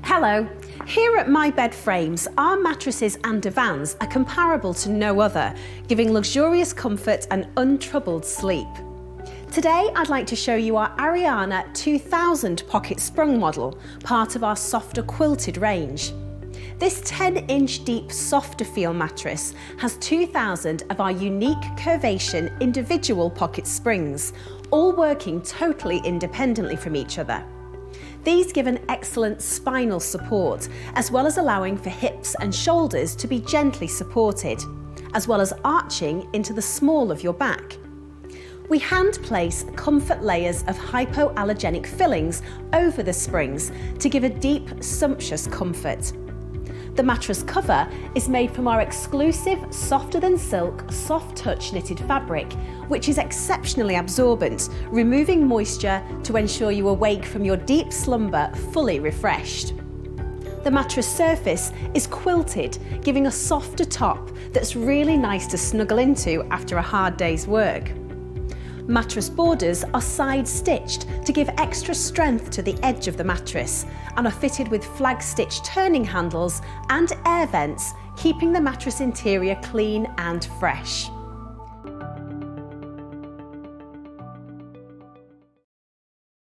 Hello. Here at MyBedFrames, our mattresses and divans are comparable to no other, giving luxurious comfort and untroubled sleep. Today, I'd like to show you our Arianna 2000 pocket sprung model, part of our softer quilted range. This 10-inch deep softer feel mattress has 2,000 of our unique curvation individual pocket springs, all working totally independently from each other. These give an excellent spinal support, as well as allowing for hips and shoulders to be gently supported, as well as arching into the small of your back. We hand place comfort layers of hypoallergenic fillings over the springs to give a deep, sumptuous comfort. The mattress cover is made from our exclusive softer than silk soft touch knitted fabric, which is exceptionally absorbent, removing moisture to ensure you awake from your deep slumber fully refreshed. The mattress surface is quilted, giving a softer top that's really nice to snuggle into after a hard day's work. Mattress borders are side stitched to give extra strength to the edge of the mattress and are fitted with flag stitch turning handles and air vents, keeping the mattress interior clean and fresh.